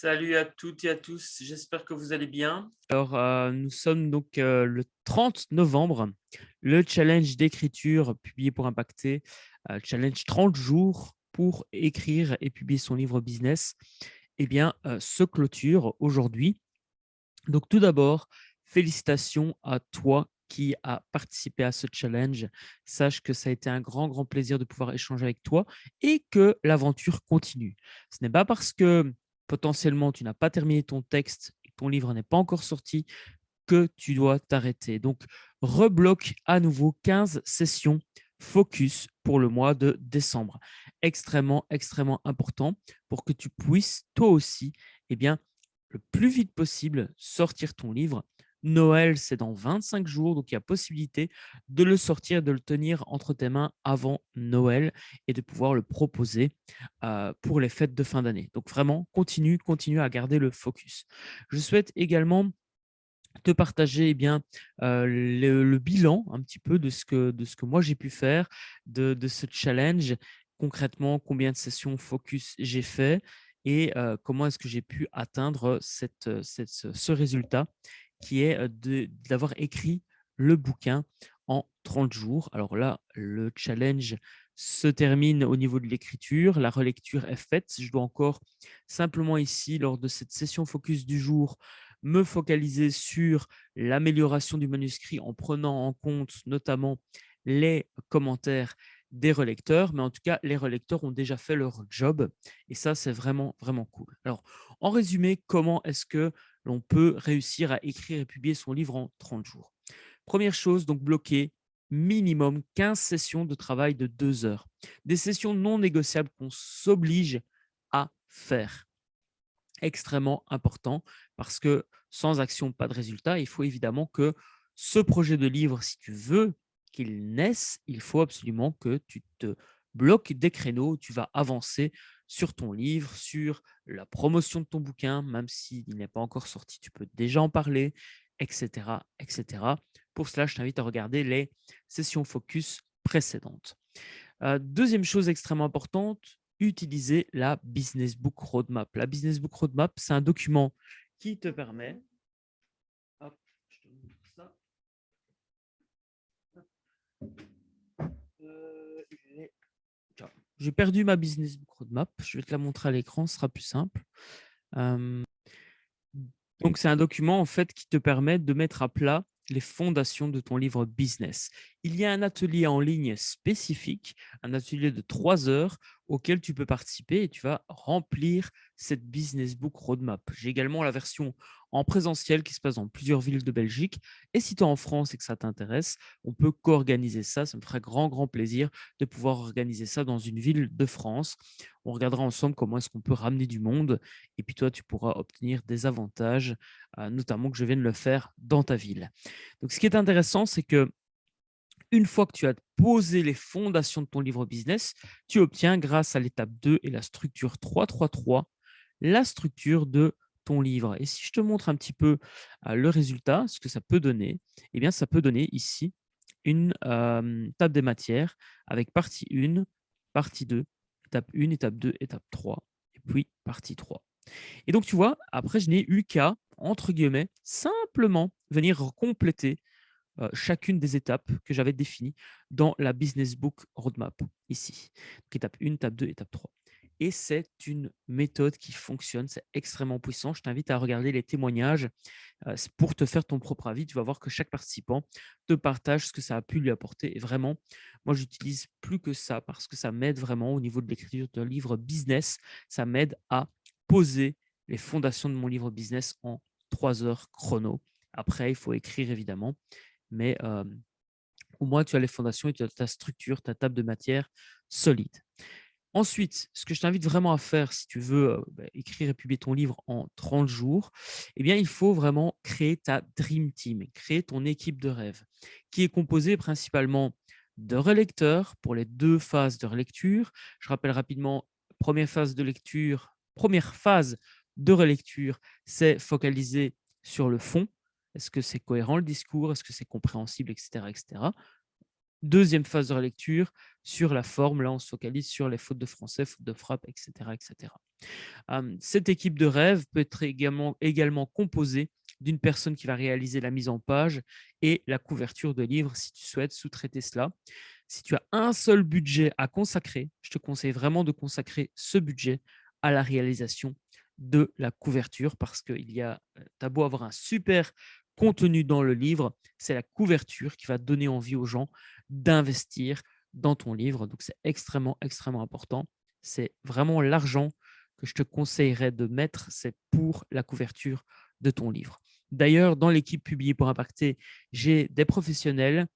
Salut à toutes et à tous, j'espère que vous allez bien. Alors, nous sommes donc le 30 novembre, le challenge d'écriture publié pour Impacter, challenge 30 jours pour écrire et publier son livre business, se clôture aujourd'hui. Donc tout d'abord, félicitations à toi qui a participé à ce challenge. Sache que ça a été un grand, grand plaisir de pouvoir échanger avec toi et que l'aventure continue. Ce n'est pas parce que potentiellement tu n'as pas terminé ton texte et que ton livre n'est pas encore sorti que tu dois t'arrêter. Donc, rebloque à nouveau 15 sessions focus pour le mois de décembre. Extrêmement, extrêmement important pour que tu puisses toi aussi, eh bien, le plus vite possible, sortir ton livre. Noël, c'est dans 25 jours, donc il y a possibilité de le sortir, de le tenir entre tes mains avant Noël et de pouvoir le proposer pour les fêtes de fin d'année. Donc vraiment, continue à garder le focus. Je souhaite également te partager le bilan un petit peu de ce que moi j'ai pu faire de ce challenge. Concrètement, combien de sessions focus j'ai fait et comment est-ce que j'ai pu atteindre ce résultat qui est d'avoir écrit le bouquin en 30 jours. Alors là, le challenge se termine au niveau de l'écriture. La relecture est faite. Je dois encore simplement ici, lors de cette session focus du jour, me focaliser sur l'amélioration du manuscrit en prenant en compte notamment les commentaires des relecteurs, mais en tout cas, les relecteurs ont déjà fait leur job et ça, c'est vraiment, vraiment cool. Alors, en résumé, comment est-ce que l'on peut réussir à écrire et publier son livre en 30 jours? Première chose, donc bloquer minimum 15 sessions de travail de 2 heures. Des sessions non négociables qu'on s'oblige à faire. Extrêmement important parce que sans action, pas de résultat. Il faut évidemment que ce projet de livre, si tu veux qu'il naisse, il faut absolument que tu te bloques des créneaux, tu vas avancer sur ton livre, sur la promotion de ton bouquin, même s'il n'est pas encore sorti, tu peux déjà en parler, etc., etc. Pour cela, je t'invite à regarder les sessions focus précédentes. Deuxième chose extrêmement importante, utiliser la Business Book Roadmap. La Business Book Roadmap, c'est un document qui te permet… Hop, je te montre ça. Euh, j'ai j'ai perdu ma Business Book Roadmap. Je vais te la montrer à l'écran, ce sera plus simple. Euh, donc, c'est un document en fait qui te permet de mettre à plat les fondations de ton livre business. Il y a un atelier en ligne spécifique, un atelier de 3 heures auquel tu peux participer et tu vas remplir cette Business Book Roadmap. J'ai également la version en présentiel qui se passe dans plusieurs villes de Belgique. Et si tu es en France et que ça t'intéresse, on peut co-organiser ça. Ça me ferait grand, grand plaisir de pouvoir organiser ça dans une ville de France. On regardera ensemble comment est-ce qu'on peut ramener du monde et puis toi, tu pourras obtenir des avantages, notamment que je vienne le faire dans ta ville. Donc, ce qui est intéressant, c'est que une fois que tu as posé les fondations de ton livre business, tu obtiens, grâce à l'étape 2 et la structure 3-3-3, la structure de ton livre. Et si je te montre un petit peu le résultat, ce que ça peut donner, eh bien, ça peut donner ici une table des matières avec partie 1, partie 2, étape 1, étape 2, étape 3, et puis partie 3. Et donc, tu vois, après, je n'ai eu qu'à, entre guillemets, simplement venir compléter chacune des étapes que j'avais définies dans la Business Book Roadmap, ici. Donc, étape 1, étape 2, étape 3. Et c'est une méthode qui fonctionne, c'est extrêmement puissant. Je t'invite à regarder les témoignages pour te faire ton propre avis. Tu vas voir que chaque participant te partage ce que ça a pu lui apporter. Et vraiment, moi, j'utilise plus que ça parce que ça m'aide vraiment au niveau de l'écriture d'un livre business. Ça m'aide à poser les fondations de mon livre business en 3 heures chrono. Après, il faut écrire évidemment, mais au moins tu as les fondations et tu as ta structure, ta table de matière solide. Ensuite, ce que je t'invite vraiment à faire si tu veux écrire et publier ton livre en 30 jours, eh bien, il faut vraiment créer ta Dream Team, créer ton équipe de rêve, qui est composée principalement de relecteurs pour les 2 phases de relecture. Je rappelle rapidement, première phase de relecture, c'est focaliser sur le fond. Est-ce que c'est cohérent le discours? Est-ce que c'est compréhensible, etc., etc. Deuxième phase de relecture, sur la forme, là on se focalise sur les fautes de français, fautes de frappe, etc. etc. Cette équipe de rêve peut être également composée d'une personne qui va réaliser la mise en page et la couverture de livre si tu souhaites sous-traiter cela. Si tu as un seul budget à consacrer, je te conseille vraiment de consacrer ce budget à la réalisation de la couverture parce que tu as beau avoir un super contenu dans le livre, c'est la couverture qui va donner envie aux gens d'investir dans ton livre. Donc, c'est extrêmement, extrêmement important. C'est vraiment l'argent que je te conseillerais de mettre, c'est pour la couverture de ton livre. D'ailleurs, dans l'équipe Publier pour Impacter, j'ai des professionnels.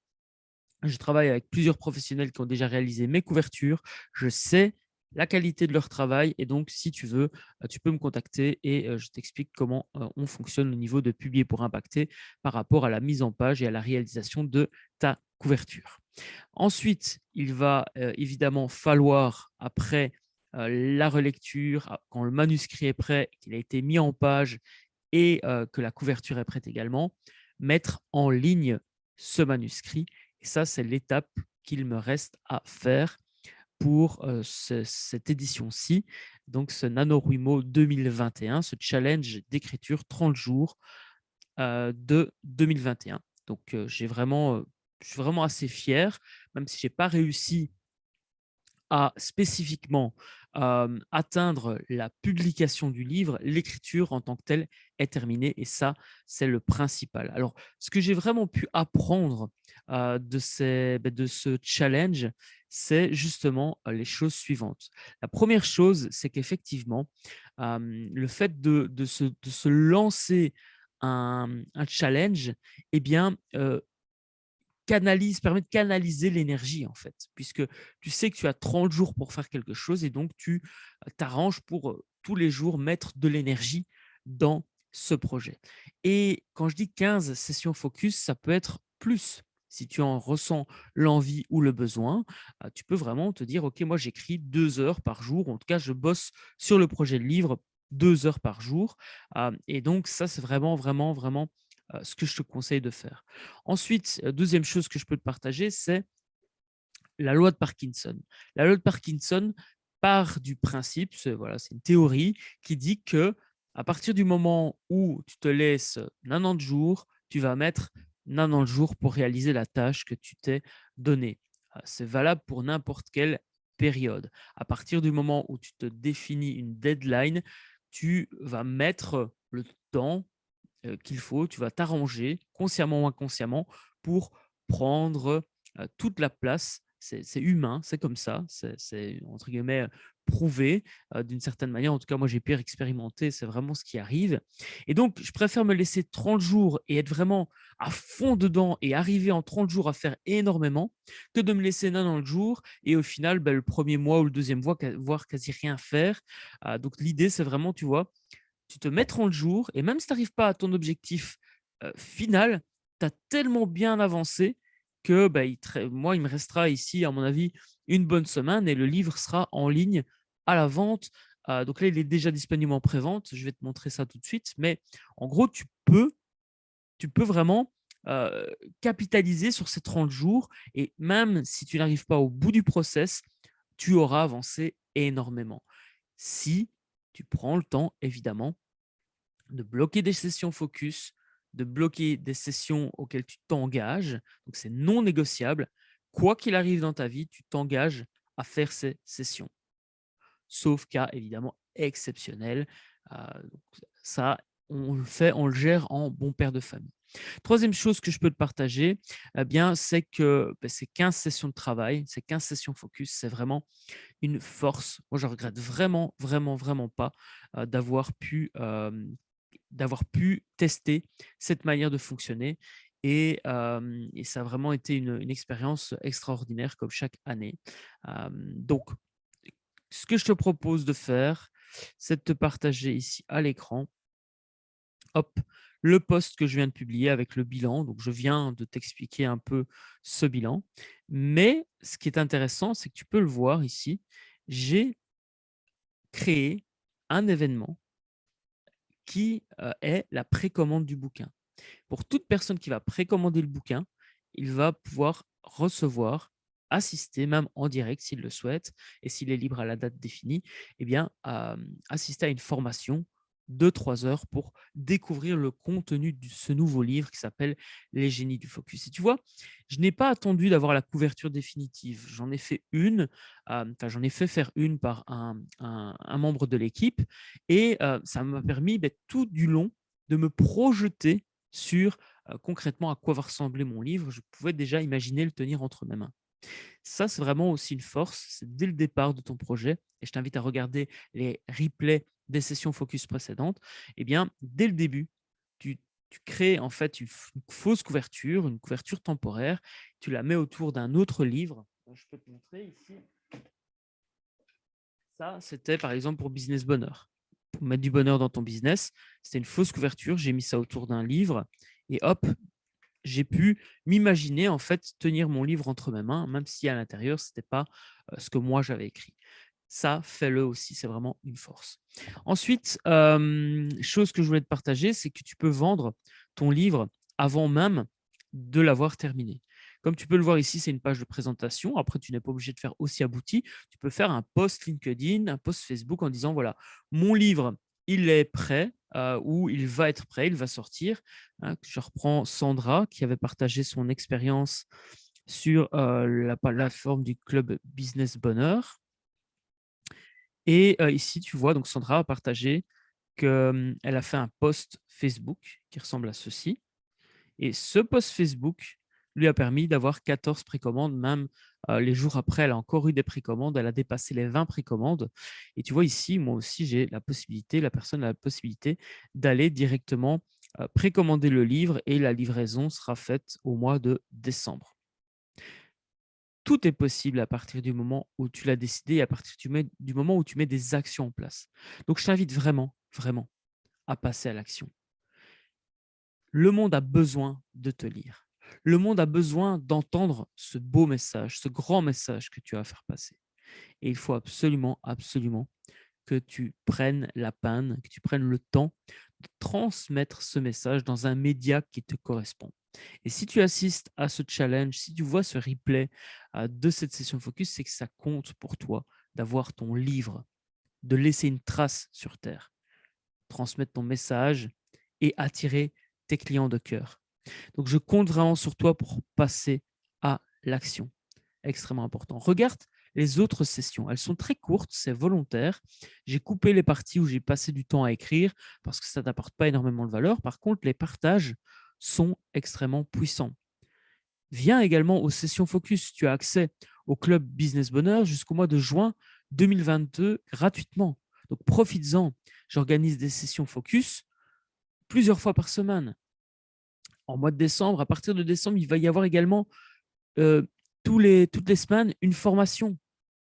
Je travaille avec plusieurs professionnels qui ont déjà réalisé mes couvertures. Je sais la qualité de leur travail et donc, si tu veux, tu peux me contacter et je t'explique comment on fonctionne au niveau de Publier pour Impacter par rapport à la mise en page et à la réalisation de ta couverture. Ensuite, il va évidemment falloir, après la relecture, quand le manuscrit est prêt, qu'il a été mis en page et que la couverture est prête également, mettre en ligne ce manuscrit. Et ça, c'est l'étape qu'il me reste à faire pour cette édition-ci, donc ce NaNoWriMo 2021, ce challenge d'écriture 30 jours de 2021. Donc, je suis vraiment assez fier, même si je n'ai pas réussi à spécifiquement atteindre la publication du livre, l'écriture en tant que telle est terminée et ça, c'est le principal. Alors, ce que j'ai vraiment pu apprendre de ce challenge, c'est justement les choses suivantes. La première chose, c'est qu'effectivement, le fait de se lancer un challenge, eh bien, permet de canaliser l'énergie en fait, puisque tu sais que tu as 30 jours pour faire quelque chose et donc tu t'arranges pour tous les jours mettre de l'énergie dans ce projet. Et quand je dis 15 sessions focus, ça peut être plus. Si tu en ressens l'envie ou le besoin, tu peux vraiment te dire, OK, moi j'écris 2 heures par jour, en tout cas je bosse sur le projet de livre 2 heures par jour. Et donc ça, c'est vraiment, vraiment, vraiment ce que je te conseille de faire. Ensuite, deuxième chose que je peux te partager, c'est la loi de Parkinson. La loi de Parkinson part du principe, c'est une théorie qui dit que à partir du moment où tu te laisses 90 jours, tu vas mettre 90 jours pour réaliser la tâche que tu t'es donnée. C'est valable pour n'importe quelle période. À partir du moment où tu te définis une deadline, tu vas mettre le temps qu'il faut, tu vas t'arranger, consciemment ou inconsciemment, pour prendre toute la place. C'est humain, c'est comme ça, c'est entre guillemets prouvé d'une certaine manière. En tout cas, moi, j'ai pu expérimenter, c'est vraiment ce qui arrive. Et donc, je préfère me laisser 30 jours et être vraiment à fond dedans et arriver en 30 jours à faire énormément que de me laisser 90 jours et au final, le premier mois ou le deuxième mois, voire quasi rien faire. Donc, l'idée, c'est vraiment, tu vois, tu te mets 30 jours et même si tu n'arrives pas à ton objectif final, tu as tellement bien avancé que moi, il me restera ici, à mon avis, une bonne semaine et le livre sera en ligne à la vente. Donc là, il est déjà disponible en pré-vente. Je vais te montrer ça tout de suite. Mais en gros, tu peux vraiment capitaliser sur ces 30 jours et même si tu n'arrives pas au bout du process, tu auras avancé énormément. Si tu prends le temps, évidemment, de bloquer des sessions focus, de bloquer des sessions auxquelles tu t'engages. Donc, c'est non négociable. Quoi qu'il arrive dans ta vie, tu t'engages à faire ces sessions. Sauf cas, évidemment, exceptionnel. Donc ça, on le gère en bon père de famille. Troisième chose que je peux te partager, c'est que ces 15 sessions de travail, ces 15 sessions focus, c'est vraiment une force. Moi, je regrette vraiment, vraiment, vraiment pas d'avoir pu tester cette manière de fonctionner. Et ça a vraiment été une expérience extraordinaire comme chaque année. Donc, ce que je te propose de faire, c'est de te partager ici à l'écran, hop, le post que je viens de publier avec le bilan. Donc, je viens de t'expliquer un peu ce bilan. Mais ce qui est intéressant, c'est que tu peux le voir ici. J'ai créé un événement qui est la précommande du bouquin. Pour toute personne qui va précommander le bouquin, il va pouvoir recevoir, assister, même en direct s'il le souhaite, et s'il est libre à la date définie, eh bien, assister à une formation de 3 heures pour découvrir le contenu de ce nouveau livre qui s'appelle Les génies du focus. Et tu vois, je n'ai pas attendu d'avoir la couverture définitive. J'en ai fait une, j'en ai fait faire une par un membre de l'équipe, et ça m'a permis tout du long de me projeter sur concrètement à quoi va ressembler mon livre. Je pouvais déjà imaginer le tenir entre mes mains. Ça, c'est vraiment aussi une force, c'est dès le départ de ton projet, et je t'invite à regarder les replays des sessions focus précédentes. Eh bien, dès le début, tu, tu crées en fait une fausse couverture, une couverture temporaire, tu la mets autour d'un autre livre. Je peux te montrer ici. Ça, c'était par exemple pour Business Bonheur. Pour mettre du bonheur dans ton business, c'était une fausse couverture. J'ai mis ça autour d'un livre et hop, j'ai pu m'imaginer en fait tenir mon livre entre mes mains, même si à l'intérieur, ce n'était pas ce que moi j'avais écrit. Ça, fais-le aussi, c'est vraiment une force. Ensuite, chose que je voulais te partager, c'est que tu peux vendre ton livre avant même de l'avoir terminé. Comme tu peux le voir ici, c'est une page de présentation. Après, tu n'es pas obligé de faire aussi abouti. Tu peux faire un post LinkedIn, un post Facebook en disant, voilà, mon livre, il est prêt ou il va être prêt, il va sortir. Hein. Je reprends Sandra qui avait partagé son expérience sur la plateforme du club Business Bonheur. Et ici, tu vois, donc Sandra a partagé qu'elle a fait un post Facebook qui ressemble à ceci. Et ce post Facebook lui a permis d'avoir 14 précommandes, même les jours après, elle a encore eu des précommandes, elle a dépassé les 20 précommandes. Et tu vois ici, moi aussi, j'ai la possibilité, la personne a la possibilité d'aller directement précommander le livre et la livraison sera faite au mois de décembre. Tout est possible à partir du moment où tu l'as décidé et à partir du moment où tu mets des actions en place. Donc, je t'invite vraiment, vraiment à passer à l'action. Le monde a besoin de te lire. Le monde a besoin d'entendre ce beau message, ce grand message que tu as à faire passer. Et il faut absolument, absolument que tu prennes la peine, que tu prennes le temps de transmettre ce message dans un média qui te correspond. Et si tu assistes à ce challenge, si tu vois ce replay de cette session focus, c'est que ça compte pour toi d'avoir ton livre, de laisser une trace sur Terre, transmettre ton message et attirer tes clients de cœur. Donc, je compte vraiment sur toi pour passer à l'action. Extrêmement important. Regarde les autres sessions. Elles sont très courtes, c'est volontaire. J'ai coupé les parties où j'ai passé du temps à écrire parce que ça ne t'apporte pas énormément de valeur. Par contre, les partages sont extrêmement puissants. Viens également aux sessions focus. Tu as accès au club Business Bonheur jusqu'au mois de juin 2022 gratuitement. Donc, profites-en. J'organise des sessions focus plusieurs fois par semaine. En mois de décembre, à partir de décembre, il va y avoir également toutes les semaines une formation,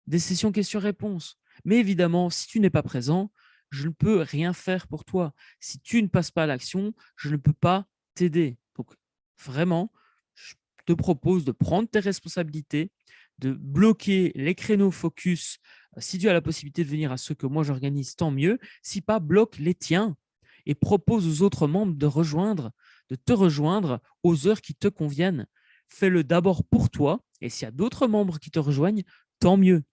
des sessions questions-réponses. Mais évidemment, si tu n'es pas présent, je ne peux rien faire pour toi. Si tu ne passes pas à l'action, je ne peux pas t'aider. Donc, vraiment, je te propose de prendre tes responsabilités, de bloquer les créneaux focus. Si tu as la possibilité de venir à ceux que moi j'organise, tant mieux. Si pas, bloque les tiens et propose aux autres membres de te rejoindre aux heures qui te conviennent. Fais-le d'abord pour toi et s'il y a d'autres membres qui te rejoignent, tant mieux.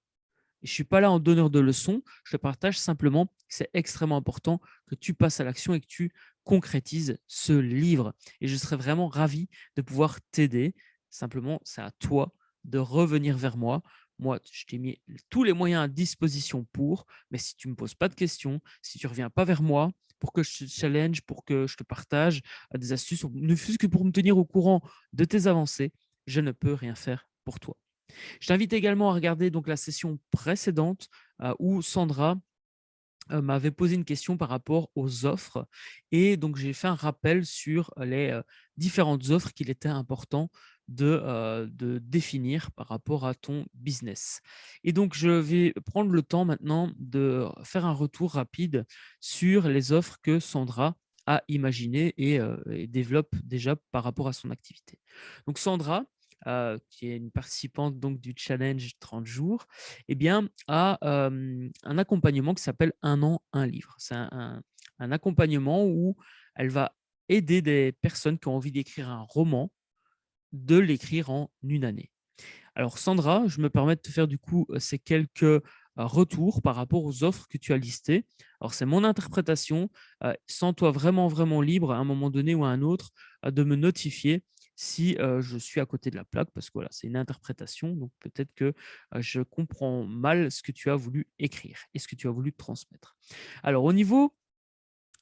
Je ne suis pas là en donneur de leçons, je te partage simplement que c'est extrêmement important que tu passes à l'action et que tu concrétises ce livre. Et je serais vraiment ravi de pouvoir t'aider. Simplement, c'est à toi de revenir vers moi. Moi, je t'ai mis tous les moyens à disposition pour, mais si tu ne me poses pas de questions, si tu ne reviens pas vers moi pour que je te challenge, pour que je te partage des astuces, ne fût-ce que pour me tenir au courant de tes avancées, je ne peux rien faire pour toi. Je t'invite également à regarder donc la session précédente où Sandra m'avait posé une question par rapport aux offres et donc j'ai fait un rappel sur les différentes offres qu'il était important de définir par rapport à ton business. Et donc, je vais prendre le temps maintenant de faire un retour rapide sur les offres que Sandra a imaginées et développe déjà par rapport à son activité. Donc, Sandra, qui est une participante donc, du challenge 30 jours, eh bien, a un accompagnement qui s'appelle Un an, un livre. C'est un accompagnement où elle va aider des personnes qui ont envie d'écrire un roman de l'écrire en une année. Alors Sandra, je me permets de te faire du coup ces quelques retours par rapport aux offres que tu as listées. Alors c'est mon interprétation, sens-toi vraiment, vraiment libre à un moment donné ou à un autre de me notifier si je suis à côté de la plaque, parce que voilà, c'est une interprétation, donc peut-être que je comprends mal ce que tu as voulu écrire et ce que tu as voulu transmettre. Alors au niveau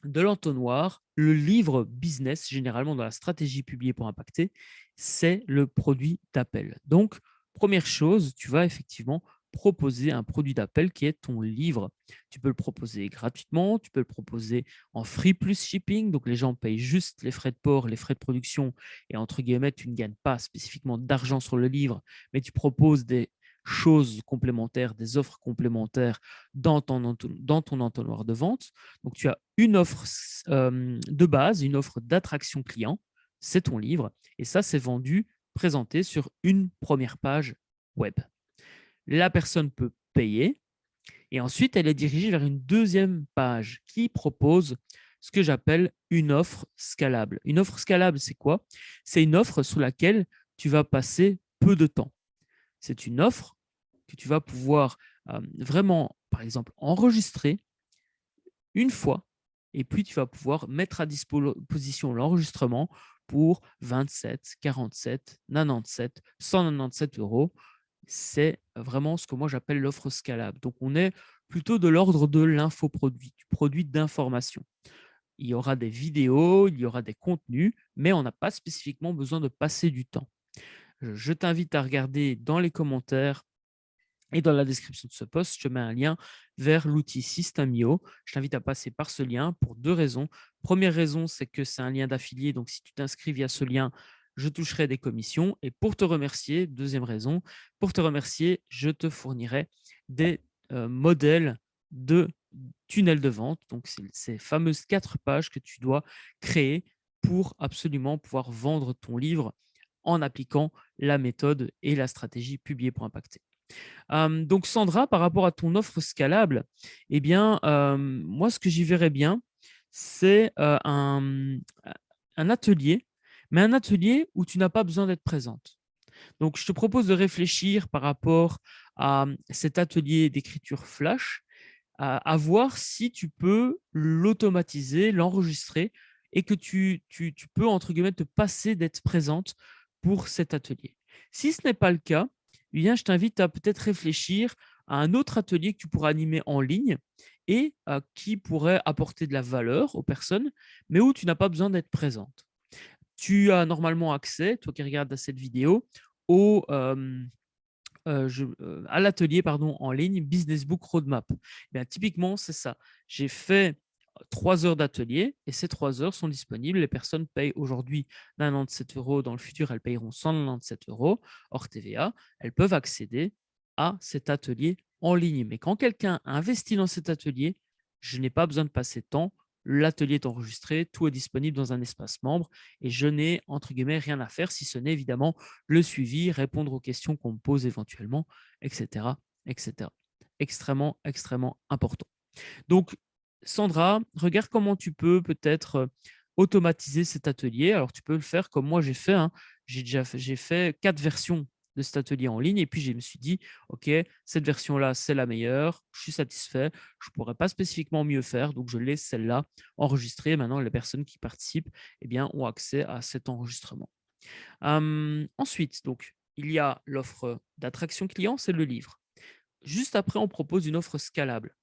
de l'entonnoir, le livre business, généralement dans la stratégie publiée pour impacter, c'est le produit d'appel. Donc, première chose, tu vas effectivement proposer un produit d'appel qui est ton livre. Tu peux le proposer gratuitement, tu peux le proposer en free plus shipping, donc les gens payent juste les frais de port, les frais de production, et entre guillemets, tu ne gagnes pas spécifiquement d'argent sur le livre, mais tu proposes des choses complémentaires, des offres complémentaires dans ton entonnoir de vente. Donc, tu as une offre de base, une offre d'attraction client, c'est ton livre, et ça, c'est vendu, présenté sur une première page web. La personne peut payer, et ensuite, elle est dirigée vers une deuxième page qui propose ce que j'appelle une offre scalable. Une offre scalable, c'est quoi? C'est une offre sur laquelle tu vas passer peu de temps. C'est une offre que tu vas pouvoir vraiment, par exemple, enregistrer une fois, et puis tu vas pouvoir mettre à disposition l'enregistrement pour 27, 47, 97, 197 euros. C'est vraiment ce que moi j'appelle l'offre scalable. Donc on est plutôt de l'ordre de l'infoproduit, du produit d'information. Il y aura des vidéos, il y aura des contenus, mais on n'a pas spécifiquement besoin de passer du temps. Je t'invite à regarder dans les commentaires et dans la description de ce post, je te mets un lien vers l'outil System.io. Je t'invite à passer par ce lien pour deux raisons. Première raison, c'est que c'est un lien d'affilié, donc si tu t'inscris via ce lien, je toucherai des commissions. Et pour te remercier, deuxième raison, pour te remercier, je te fournirai des modèles de tunnel de vente. Donc, c'est ces fameuses 4 pages que tu dois créer pour absolument pouvoir vendre ton livre en appliquant la méthode et la stratégie publiée pour impacter. Donc Sandra, par rapport à ton offre scalable, eh bien, moi, ce que j'y verrais bien, c'est un atelier, mais un atelier où tu n'as pas besoin d'être présente. Donc, je te propose de réfléchir par rapport à cet atelier d'écriture flash, à voir si tu peux l'automatiser, l'enregistrer et que tu peux, entre guillemets, te passer d'être présente pour cet atelier. Si ce n'est pas le cas, eh bien, je t'invite à peut-être réfléchir à un autre atelier que tu pourras animer en ligne et qui pourrait apporter de la valeur aux personnes, mais où tu n'as pas besoin d'être présente. Tu as normalement accès, toi qui regardes cette vidéo, au, à l'atelier en ligne Business Book Roadmap. Eh bien, typiquement, c'est ça. J'ai fait 3 heures d'atelier et ces 3 heures sont disponibles. Les personnes payent aujourd'hui 97 euros. Dans le futur, elles payeront 197 euros hors TVA. Elles peuvent accéder à cet atelier en ligne. Mais quand quelqu'un investit dans cet atelier, je n'ai pas besoin de passer de temps. L'atelier est enregistré, tout est disponible dans un espace membre et je n'ai, entre guillemets, rien à faire si ce n'est évidemment le suivi, répondre aux questions qu'on me pose éventuellement, etc., etc. Extrêmement, extrêmement important. Donc, Sandra, regarde comment tu peux peut-être automatiser cet atelier. Alors, tu peux le faire comme moi j'ai fait, hein. J'ai fait 4 versions de cet atelier en ligne et puis je me suis dit, OK, cette version-là, c'est la meilleure, je suis satisfait, je ne pourrais pas spécifiquement mieux faire, donc je laisse celle-là enregistrée. Maintenant, les personnes qui participent eh bien, ont accès à cet enregistrement. Ensuite, donc, il y a l'offre d'attraction client, c'est le livre. Juste après, on propose une offre scalable.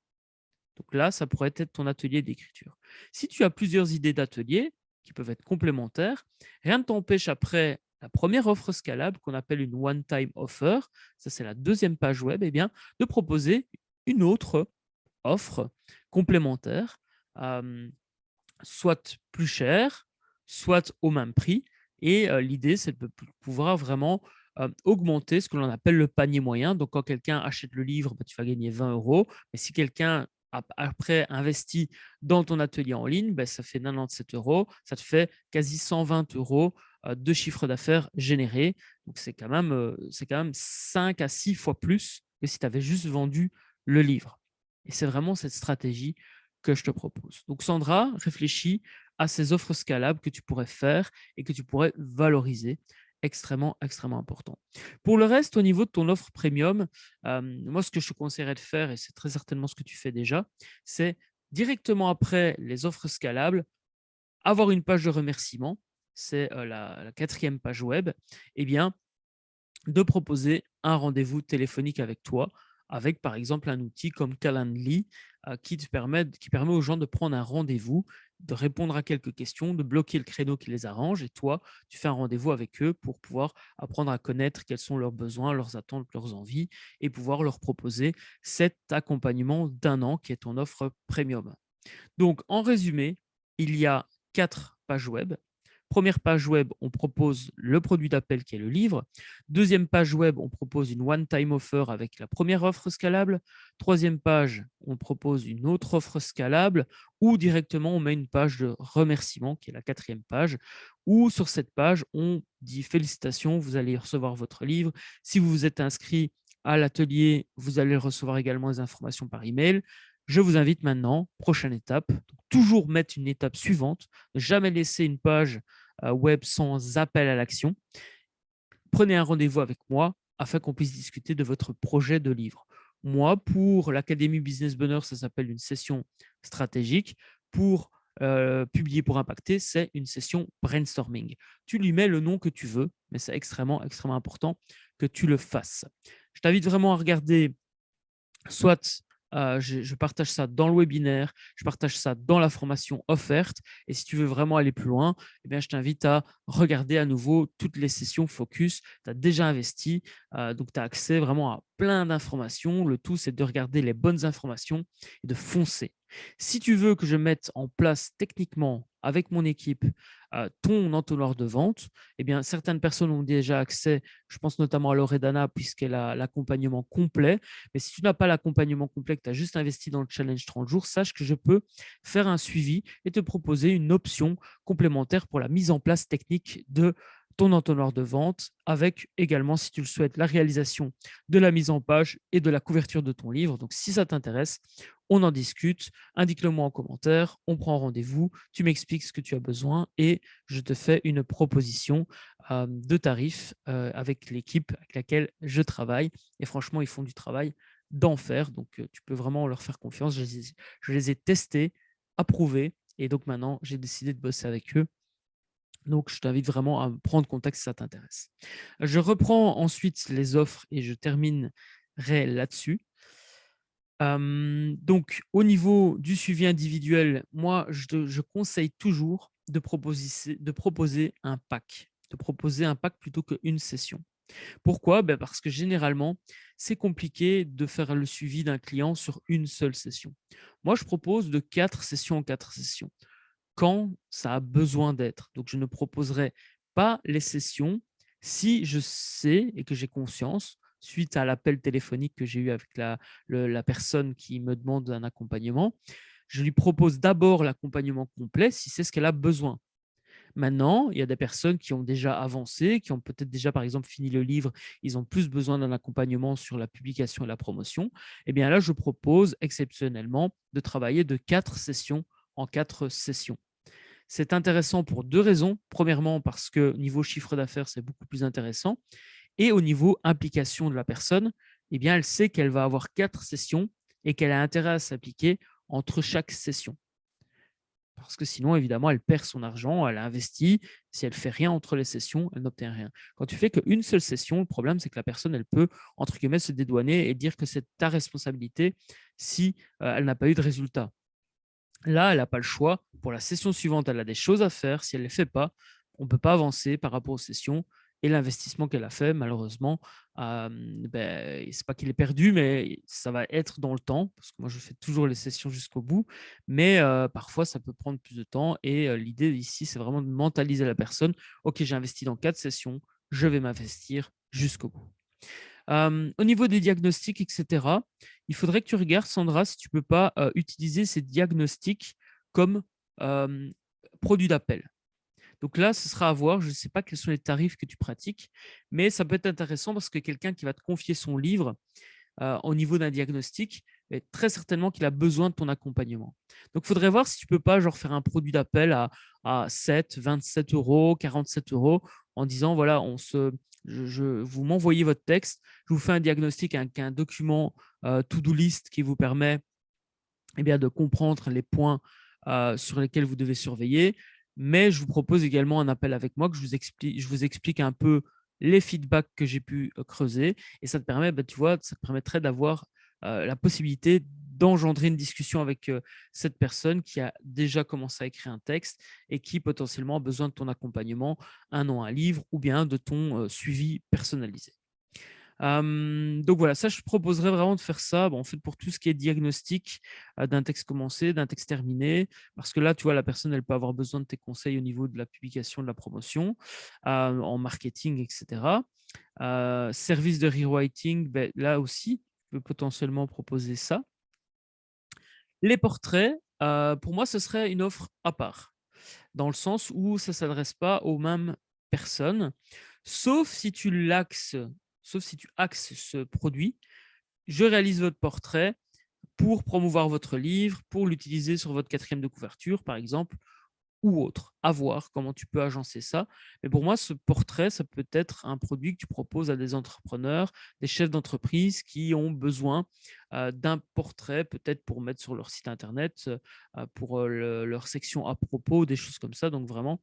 Donc là, ça pourrait être ton atelier d'écriture. Si tu as plusieurs idées d'atelier qui peuvent être complémentaires, rien ne t'empêche après la première offre scalable qu'on appelle une one-time offer, ça c'est la deuxième page web, eh bien, de proposer une autre offre complémentaire, soit plus chère, soit au même prix. Et l'idée, c'est de pouvoir vraiment augmenter ce que l'on appelle le panier moyen. Donc, quand quelqu'un achète le livre, bah, tu vas gagner 20 euros. Mais si quelqu'un après investit dans ton atelier en ligne, bah, ça fait 97 euros. Ça te fait quasi 120 euros de chiffre d'affaires généré. Donc, c'est quand même 5 à 6 fois plus que si tu avais juste vendu le livre. Et c'est vraiment cette stratégie que je te propose. Donc, Sandra, réfléchis à ces offres scalables que tu pourrais faire et que tu pourrais valoriser. extrêmement, extrêmement important. Pour le reste, au niveau de ton offre premium, moi, ce que je te conseillerais de faire, et c'est très certainement ce que tu fais déjà, c'est directement après les offres scalables, avoir une page de remerciement, c'est la quatrième page web, eh bien, de proposer un rendez-vous téléphonique avec toi, avec par exemple un outil comme Calendly qui permet aux gens de prendre un rendez-vous, de répondre à quelques questions, de bloquer le créneau qui les arrange et toi, tu fais un rendez-vous avec eux pour pouvoir apprendre à connaître quels sont leurs besoins, leurs attentes, leurs envies et pouvoir leur proposer cet accompagnement d'un an qui est ton offre premium. Donc, en résumé, il y a 4 pages web. Première page web, on propose le produit d'appel qui est le livre. Deuxième page web, on propose une one-time offer avec la première offre scalable. Troisième page, on propose une autre offre scalable ou directement on met une page de remerciement qui est la quatrième page. Ou sur cette page, on dit félicitations, vous allez recevoir votre livre. Si vous vous êtes inscrit à l'atelier, vous allez recevoir également les informations par email. Je vous invite maintenant, prochaine étape, toujours mettre une étape suivante, ne jamais laisser une page web sans appel à l'action. Prenez un rendez-vous avec moi afin qu'on puisse discuter de votre projet de livre. Moi, pour l'Académie Business Bonheur, ça s'appelle une session stratégique. Pour publier pour impacter, c'est une session brainstorming. Tu lui mets le nom que tu veux, mais c'est extrêmement, extrêmement important que tu le fasses. Je t'invite vraiment à regarder soit je partage ça dans le webinaire, je partage ça dans la formation offerte. Et si tu veux vraiment aller plus loin, eh bien, je t'invite à regarder à nouveau toutes les sessions focus. Tu as déjà investi, donc tu as accès vraiment à plein d'informations. Le tout, c'est de regarder les bonnes informations et de foncer. Si tu veux que je mette en place techniquement avec mon équipe ton entonnoir de vente, eh bien, certaines personnes ont déjà accès, je pense notamment à Loredana, puisqu'elle a l'accompagnement complet. Mais si tu n'as pas l'accompagnement complet, que tu as juste investi dans le challenge 30 jours, sache que je peux faire un suivi et te proposer une option complémentaire pour la mise en place technique de ton entonnoir de vente, avec également, si tu le souhaites, la réalisation de la mise en page et de la couverture de ton livre. Donc, si ça t'intéresse, on en discute, indique-le-moi en commentaire, on prend rendez-vous, tu m'expliques ce que tu as besoin et je te fais une proposition de tarif avec l'équipe avec laquelle je travaille. Et franchement, ils font du travail d'enfer, donc tu peux vraiment leur faire confiance. Je les ai testés, approuvés, et donc maintenant, j'ai décidé de bosser avec eux. Donc, je t'invite vraiment à prendre contact si ça t'intéresse. Je reprends ensuite les offres et je terminerai là-dessus. Donc, au niveau du suivi individuel, moi, je conseille toujours de proposer un pack, plutôt qu'une session. Pourquoi? Parce que généralement, c'est compliqué de faire le suivi d'un client sur une seule session. Moi, je propose de 4 sessions en 4 sessions quand ça a besoin d'être. Donc, je ne proposerai pas les sessions si je sais et que j'ai conscience, suite à l'appel téléphonique que j'ai eu avec la personne qui me demande un accompagnement, je lui propose d'abord l'accompagnement complet si c'est ce qu'elle a besoin. Maintenant, il y a des personnes qui ont déjà avancé, qui ont peut-être déjà, par exemple, fini le livre, ils ont plus besoin d'un accompagnement sur la publication et la promotion. Eh bien là, je propose exceptionnellement de travailler de 4 sessions en 4 sessions. C'est intéressant pour 2 raisons. Premièrement, parce que niveau chiffre d'affaires, c'est beaucoup plus intéressant. Et au niveau implication de la personne, eh bien, elle sait qu'elle va avoir 4 sessions et qu'elle a intérêt à s'appliquer entre chaque session. Parce que sinon, évidemment, elle perd son argent, elle a investi. Si elle ne fait rien entre les sessions, elle n'obtient rien. Quand tu fais qu'une seule session, le problème, c'est que la personne, elle peut, entre guillemets, se dédouaner et dire que c'est ta responsabilité si elle n'a pas eu de résultat. Là, elle n'a pas le choix. Pour la session suivante, elle a des choses à faire. Si elle ne les fait pas, on ne peut pas avancer par rapport aux sessions. Et l'investissement qu'elle a fait, malheureusement, c'est pas qu'il est perdu, mais ça va être dans le temps, parce que moi, je fais toujours les sessions jusqu'au bout, mais parfois, ça peut prendre plus de temps. Et l'idée ici, c'est vraiment de mentaliser la personne. OK, j'ai investi dans 4 sessions, je vais m'investir jusqu'au bout. Au niveau des diagnostics, etc., il faudrait que tu regardes, Sandra, si tu ne peux pas utiliser ces diagnostics comme produit d'appel. Donc là, ce sera à voir. Je ne sais pas quels sont les tarifs que tu pratiques, mais ça peut être intéressant parce que quelqu'un qui va te confier son livre au niveau d'un diagnostic, très certainement qu'il a besoin de ton accompagnement. Donc, il faudrait voir si tu ne peux pas genre, faire un produit d'appel à 7, 27 euros, 47 euros, en disant, voilà, vous m'envoyez votre texte, je vous fais un diagnostic avec un document to-do list qui vous permet de comprendre les points sur lesquels vous devez surveiller. Mais je vous propose également un appel avec moi, que je vous explique un peu les feedbacks que j'ai pu creuser. Et ça te permet, tu vois, ça te permettrait d'avoir la possibilité d'engendrer une discussion avec cette personne qui a déjà commencé à écrire un texte et qui potentiellement a besoin de ton accompagnement, un livre ou bien de ton suivi personnalisé. Donc voilà, ça, je proposerais vraiment de faire ça, en fait, pour tout ce qui est diagnostic d'un texte commencé, d'un texte terminé, parce que là, tu vois, la personne, elle peut avoir besoin de tes conseils au niveau de la publication, de la promotion, en marketing, etc. Service de rewriting, là aussi, je peux potentiellement proposer ça. Les portraits, pour moi, ce serait une offre à part, dans le sens où ça ne s'adresse pas aux mêmes personnes, sauf si tu axes ce produit. Je réalise votre portrait pour promouvoir votre livre, pour l'utiliser sur votre 4e de couverture, par exemple, ou autre. À voir comment tu peux agencer ça. Mais pour moi, ce portrait, ça peut être un produit que tu proposes à des entrepreneurs, des chefs d'entreprise qui ont besoin d'un portrait, peut-être pour mettre sur leur site internet, pour leur section à propos, des choses comme ça. Donc vraiment,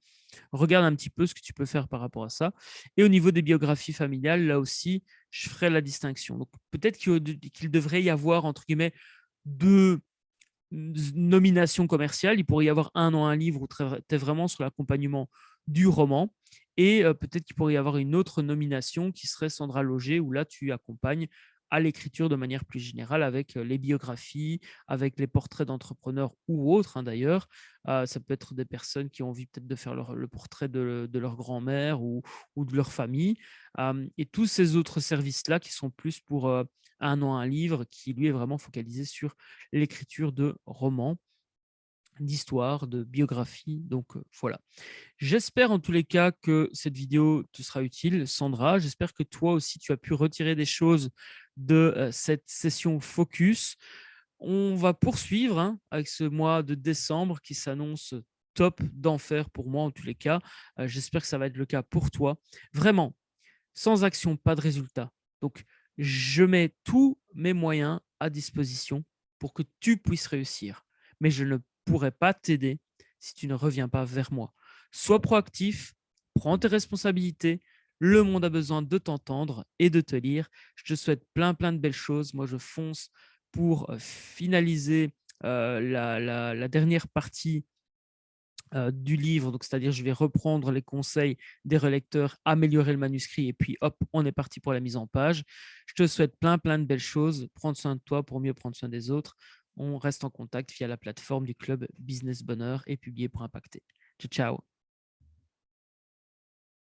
regarde un petit peu ce que tu peux faire par rapport à ça. Et au niveau des biographies familiales, là aussi, je ferai la distinction. Donc peut-être qu'il devrait y avoir, entre guillemets, deux nomination commerciale. Il pourrait y avoir un livre où tu es vraiment sur l'accompagnement du roman. Et peut-être qu'il pourrait y avoir une autre nomination qui serait Sandra Loger, où là, tu accompagnes à l'écriture de manière plus générale avec les biographies, avec les portraits d'entrepreneurs ou autres d'ailleurs. Ça peut être des personnes qui ont envie peut-être de faire le portrait de leur grand-mère ou de leur famille. Et tous ces autres services-là qui sont plus pour un livre qui, lui, est vraiment focalisé sur l'écriture de romans, d'histoires, de biographies. Donc voilà. J'espère en tous les cas que cette vidéo te sera utile, Sandra. J'espère que toi aussi, tu as pu retirer des choses de cette session focus. On va poursuivre avec ce mois de décembre qui s'annonce top d'enfer pour moi en tous les cas. J'espère que ça va être le cas pour toi. Vraiment, sans action, pas de résultat. Donc, je mets tous mes moyens à disposition pour que tu puisses réussir. Mais je ne pourrai pas t'aider si tu ne reviens pas vers moi. Sois proactif, prends tes responsabilités. Le monde a besoin de t'entendre et de te lire. Je te souhaite plein de belles choses. Moi, je fonce pour finaliser la dernière partie du livre, donc c'est-à-dire je vais reprendre les conseils des relecteurs, améliorer le manuscrit et puis hop, on est parti pour la mise en page. Je te souhaite plein de belles choses, prendre soin de toi pour mieux prendre soin des autres. On reste en contact via la plateforme du club Business Bonheur et Publier pour Impacter. Ciao, ciao.